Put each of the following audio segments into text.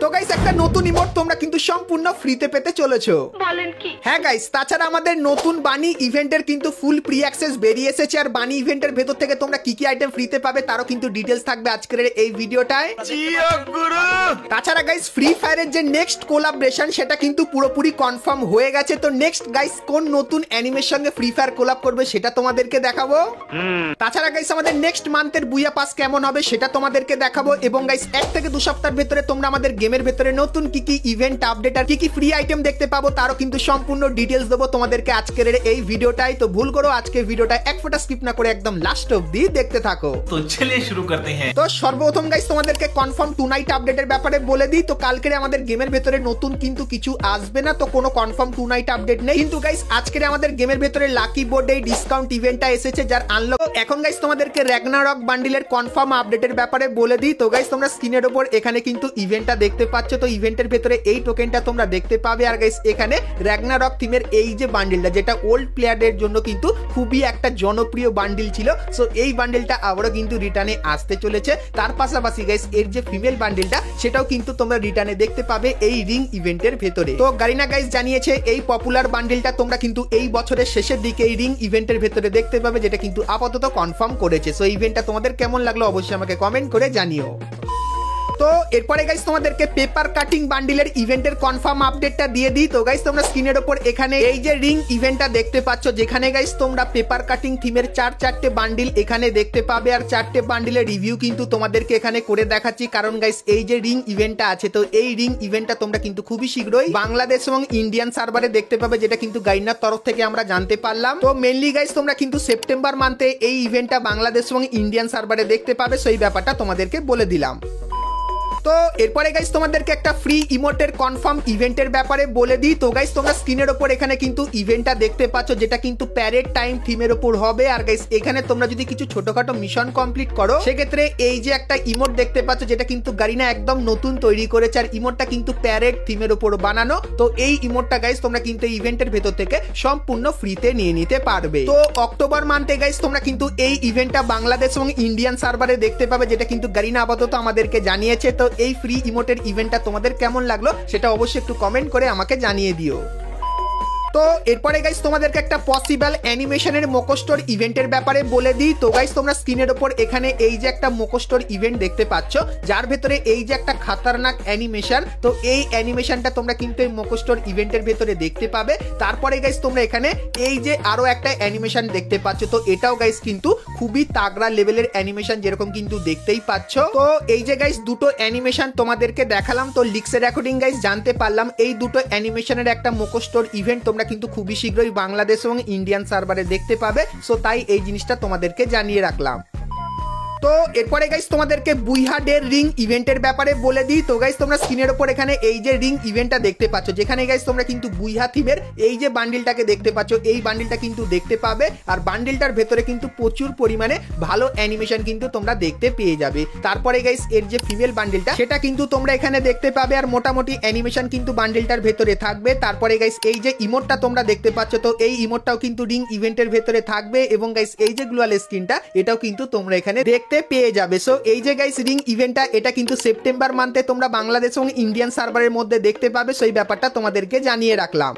তো গাইস একটা নতুন ইমোট তোমরা কিন্তু সম্পূর্ণ ফ্রিতে পেতে চলেছো। বলেন কি? হ্যাঁ গাইস, তাছাড়া আমাদের নতুন বানি ইভেন্টের কিন্তু ফুল প্রি অ্যাক্সেস বেরিয়ে এসেছে, আর বানি ইভেন্টের ভেতর থেকে তোমরা কি কি আইটেম ফ্রিতে পাবে তারও কিন্তু ডিটেইলস থাকবে আজকের এই ভিডিওটায়। তাছাড়া গাইস ফ্রি ফায়ারের যে নেক্সট কোলাবরেশন সেটা কিন্তু পুরোপুরি কনফার্ম হয়ে গেছে। তো নেক্সট গাইস কোন নতুন অ্যানিমের সঙ্গে ফ্রি ফায়ার কোলাব করবে সেটা তোমাদেরকে দেখাবো। তাছাড়া গাইস আমাদের নেক্সট মান্থের বুইয়া পাস কেমন হবে সেটা তোমাদেরকে দেখাবো। এবং গাইস 1 থেকে 2 সপ্তাহের ভেতরে তোমরা আমাদের গেমের ভেতরে নতুন কি কি ইভেন্ট আপডেট আর কি কি ফ্রি আইটেম দেখতে পাবো তারও কিন্তু সম্পূর্ণ ডিটেইলস দেবো তোমাদেরকে আজকের এই ভিডিওটাই। তো ভুল করো আজকের ভিডিওটা এক ফোঁটা স্কিপ না করে একদম লাস্ট অবধি দেখতে থাকো। তো চলিয়ে শুরু করতে হ্যাঁ। তো সর্বপ্রথম গাইস তোমাদেরকে কনফার্ম টু নাইট আপডেটের ব্যাপারে বলে দিই। তো কালকের আমাদের গেমের ভেতরে নতুন কিন্তু কিছু আসবে না, তো কোনো কনফার্ম টু নাইট আপডেট নেই। কিন্তু গাইস আজকের আমাদের গেমের ভেতরে লাকি বোর্ডে ডিসকাউন্ট ইভেন্টটা এসেছে যার আনলক। এখন গাইস তোমাদেরকে র্যাগনারক বান্ডিলের কনফার্ম আপডেটের ব্যাপারে বলে দিই। তো গাইস তোমরা স্ক্রিনের উপর এখানে কিন্তু ইভেন্টটা দেখতে পাচ্ছ। তো ইভেন্টের ভেতরে এই টোকেনটা তোমরা দেখতে পাবে। আর গাইস এখানে র্যাগনারক থিমের এই যে বান্ডিলটা যেটা ওল্ড প্লেয়ারদের জন্য কিন্তু খুবই একটা জনপ্রিয় বান্ডিল ছিল, সো এই বান্ডিলটা আবারও কিন্তু রিটার্নে আসতে চলেছে। তার পাশাপাশি গাইস এর যে ফিমেল বান্ডিলটা সেটাও কিন্তু তোমরা রিটার্নে দেখতে পাবে এই রিং ইভেন্টের ভেতরে। তো গারিনা গাইস জানিয়েছে এই পপুলার বান্ডিলটা তোমরা কিন্তু এই বছরের শেষের দিকে এই রিং ইভেন্টের ভেতরে দেখতে পাবে, যেটা কিন্তু আপাতত কনফার্ম করেছে। সো ইভেন্টটা তোমাদের কেমন লাগলো অবশ্যই আমাকে কমেন্ট করে জানিও। তো এরপরে গাইস তোমাদেরকে পেপার কাটিং বান্ডিলের ইভেন্টের কনফার্ম আপডেটটা দিয়ে দিই। তো গাইস তোমরা স্ক্রিনের উপর এখানে এই যে রিং ইভেন্টটা দেখতে পাচ্ছ, যেখানে গাইস তোমরা পেপার কাটিং থিমের 4-4টে বান্ডিল এখানে দেখতে পাবে। আর 4টে বান্ডিলের রিভিউ কিন্তু তোমাদেরকে এখানে করে দেখাচ্ছি, কারণ গাইস এই যে রিং ইভেন্টটা আছে তো এই রিং ইভেন্টটা তোমরা কিন্তু খুবই শীঘ্রই বাংলাদেশ এবং ইন্ডিয়ান সার্ভারে দেখতে পাবে, যেটা কিন্তু গাইনার তরফ থেকে আমরা জানতে পারলাম। তো মেইনলি গাইস তোমরা কিন্তু সেপ্টেম্বর মান্থে এই ইভেন্টটা বাংলাদেশ এবং ইন্ডিয়ান সার্ভারে দেখতে পাবে, সেই ব্যাপারটা তোমাদেরকে বলে দিলাম। তো এরপরে গাইস তোমাদেরকে একটা ফ্রি ইমোটের কনফার্ম ইভেন্টের ব্যাপারে বলে দিই। তো গাইস তোমরা স্ক্রিনের উপর এখানে কিন্তু ইভেন্টটা দেখতে পাচ্ছ, যেটা কিন্তু প্যারেড টাইম থিমের উপর হবে। আর গাইস এখানে তোমরা যদি কিছু ছোটখাটো মিশন কমপ্লিট করো সেক্ষেত্রে এই যে একটা ইমোট দেখতে পাচ্ছ যেটা কিন্তু গারিনা একদম নতুন তৈরি করেছে, আর ইমোটটা কিন্তু প্যারেড থিমের উপর বানানো। তো এই ইমোটটা গাইস তোমরা কিন্তু এই ইভেন্টের ভেতর থেকে সম্পূর্ণ ফ্রিতে নিয়ে নিতে পারবে। তো অক্টোবর মান্থে গাইস তোমরা কিন্তু এই ইভেন্টটা বাংলাদেশ এবং ইন্ডিয়ান সার্ভারে দেখতে পাবে, যেটা কিন্তু গারিনা আপাতত আমাদেরকে জানিয়েছে। তো এই ফ্রি ইমোটের ইভেন্টটা তোমাদের কেমন লাগলো সেটা অবশ্যই একটু কমেন্ট করে আমাকে জানিয়ে দিও। তো এরপরে গাইস তোমাদেরকে একটা পসিবল অ্যানিমেশনের মোকোস্টোর ইভেন্টের ব্যাপারে বলে দিই। তো গাইস তোমরা স্ক্রিনের উপর এখানে এই যে একটা মোকোস্টোর ইভেন্ট দেখতে পাচ্ছ, যার ভেতরে এই যে একটা খাতারনাক অ্যানিমেশন, তো এই অ্যানিমেশনটা তোমরা কিন্তু এই মোকোস্টোর ইভেন্টের ভেতরে দেখতে পাবে। তারপরে গাইস তোমরা এখানে এই যে আরো একটা অ্যানিমেশন দেখতে পাচ্ছ, তো এটাও গাইস কিন্তু খুবই তাগড়া লেভেলের অ্যানিমেশন, যেরকম কিন্তু দেখতেই পাচ্ছ। তো এই যে গাইস দুটো অ্যানিমেশন তোমাদেরকে দেখালাম, তো লিক্সের অ্যাকর্ডিং গাইস জানতে পারলাম এই দুটো অ্যানিমেশনের একটা মোকোস্টোর ইভেন্ট তোমরা কিন্তু খুবই শীঘ্রই বাংলাদেশ এবং ইন্ডিয়ান সার্ভারে দেখতে পাবে। সো তাই এই জিনিসটা তোমাদেরকে জানিয়ে রাখলাম। তো এরপরে গাইস তোমাদেরকে বুইহাডের রিং ইভেন্টের ব্যাপারে বলে দিই। তো গাইস তোমরা স্ক্রিনের উপর এখানে এই যে রিং ইভেন্টটা দেখতে পাচ্ছ, যেখানে গাইস তোমরা কিন্তু বুইহা থিমের এই যে বান্ডিলটাকে দেখতে পাচ্ছ, এই বান্ডিলটা কিন্তু দেখতে পাবে। আর বান্ডিলটার ভেতরে কিন্তু প্রচুর পরিমাণে ভালো অ্যানিমেশন কিন্তু তোমরা দেখতে পেয়ে যাবে। তারপরে গাইস এর যে ফিমেল বান্ডিলটা সেটা কিন্তু তোমরা এখানে দেখতে পাবে, আর মোটামুটি অ্যানিমেশন কিন্তু বান্ডিলটার ভেতরে থাকবে। তারপরে গাইস এই যে ইমোটটা তোমরা দেখতে পাচ্ছ, তো এই ইমোটটাও কিন্তু রিং ইভেন্টের ভেতরে থাকবে। এবং গাইস এই যে গ্লোয়াল স্ক্রিনটা এটাও কিন্তু তোমরা এখানে দেখতে পেয়ে যাবে। সো এই যে গাইস রিং ইভেন্টটা এটা কিন্তু সেপ্টেম্বর মান্থে তোমরা বাংলাদেশ এবং ইন্ডিয়ান সার্ভারের মধ্যে দেখতে পাবে, সেই ব্যাপারটা তোমাদেরকে জানিয়ে রাখলাম।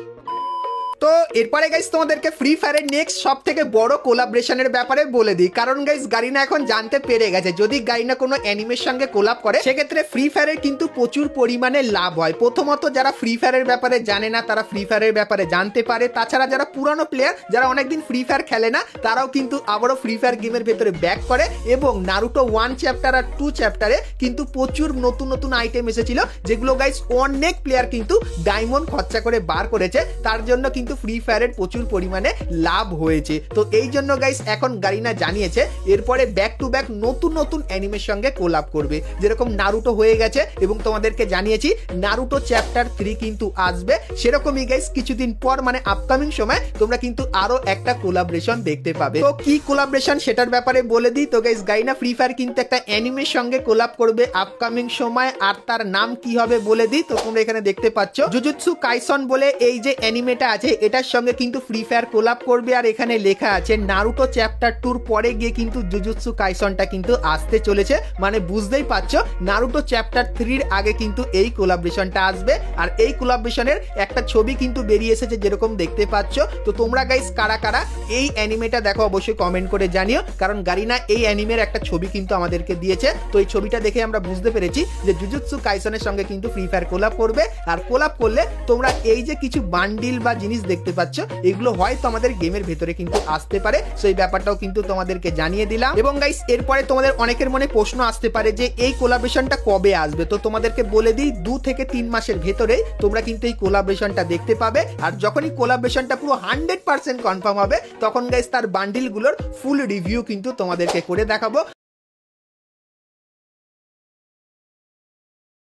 তো এরপরে গাইস তোমাদেরকে ফ্রি ফায়ারের নেক্সট সব থেকে বড় কোলাবরেশনের ব্যাপারে বলে দিই, কারণ গাইস গারিনা এখন জানতে পেরে গেছে যদি গারিনা কোনো অ্যানিমের সঙ্গে কোলাব করে সেক্ষেত্রে ফ্রি ফায়ারের কিন্তু প্রচুর পরিমাণে লাভ হয়। প্রথমত যারা ফ্রি ফায়ারের ব্যাপারে জানে না তারা ফ্রি ফায়ারের ব্যাপারে জানতে পারে, তাছাড়া যারা পুরানো প্লেয়ার যারা অনেকদিন ফ্রি ফায়ার খেলে না তারাও কিন্তু আবারও ফ্রি ফায়ার গেমের ভেতরে ব্যাক করে। এবং নারুটো 1 চ্যাপ্টার আর 2 চ্যাপ্টারে কিন্তু প্রচুর নতুন নতুন আইটেম এসেছিল, যেগুলো গাইস অনেক প্লেয়ার কিন্তু ডায়মন্ড খরচা করে বার করেছে, তার জন্য কিন্তু ফ্রি ফায়ারের প্রচুর পরিমাণে লাভ হয়েছে। তো এই জন্য গাইস এখন গারিনা জানিয়েছে এরপরে ব্যাক টু ব্যাক নতুন নতুন অ্যানিমের সঙ্গে কোলাব করবে, যেরকম নারুটো হয়ে গেছে এবং তোমাদেরকে জানিয়েছি নারুটো চ্যাপ্টার 3 কিন্তু আসবে। সেরকমই গাইস কিছুদিন পর মানে আপকামিং সময় তোমরা কিন্তু আরো একটা কোলাবরেশন দেখতে পাবে। তো কি কোলাবরেশন সেটার ব্যাপারে বলে দিই। তো গাইস গারিনা ফ্রি ফায়ার কিন্তু একটা অ্যানিমের সঙ্গে কোলাব করবে আপকামিং সময়, আর তার নাম কি হবে বলে দিই। তো তোমরা এখানে দেখতে পাচ্ছ জুজুৎসু কাইসন বলে এই যে অ্যানিমেটা আছে এটার সঙ্গে কিন্তু ফ্রি ফায়ার কোলাব করবে। আর এখানে লেখা আছে নারুটো চ্যাপ্টার 2 পরে গিয়ে কিন্তু জুজুৎসু কাইসনটা কিন্তু আসতে চলেছে। মানে বুঝতেই পারছো নারুটো চ্যাপ্টার 3 আগে কিন্তু এই কোলাবরেশনটা আসবে। আর এই কোলাবরেশনের একটা ছবি কিন্তু বেরিয়ে এসেছে যেরকম দেখতে পাচ্ছ। তো তোমরা গাইস কারা কারা এই অ্যানিমেটা দেখো অবশ্যই কমেন্ট করে জানিও, কারণ গারিনা এই অ্যানিমের একটা ছবি কিন্তু আমাদেরকে দিয়েছে। তো এই ছবিটা দেখে আমরা বুঝতে পেরেছি যে জুজুৎসু কাইসনের সঙ্গে কিন্তু ফ্রি ফায়ার কোলাব করবে। আর কোলাব করলে তোমরা এই যে কিছু বান্ডিল বা জিনিস দেখতে পাচ্ছ এগুলো হয়তো আমাদের গেমের ভেতরে কিন্তু আসতে পারে। সো এই ব্যাপারটাও কিন্তু তোমাদেরকে জানিয়ে দিলাম। এবং গাইস এরপরে তোমাদের অনেকের মনে প্রশ্ন আসতে পারে যে এই কোলাবরেশনটা কবে আসবে। তো তোমাদেরকে বলে দিই 2 থেকে 3 মাসের ভেতরে তোমরা কিন্তু এই কোলাবরেশনটা দেখতে পাবে। আর যখনই কোলাবরেশনটা পুরো 100% কনফার্ম হবে তখন গাইস তার বান্ডিলগুলোর ফুল রিভিউ কিন্তু তোমাদেরকে করে দেখাবো।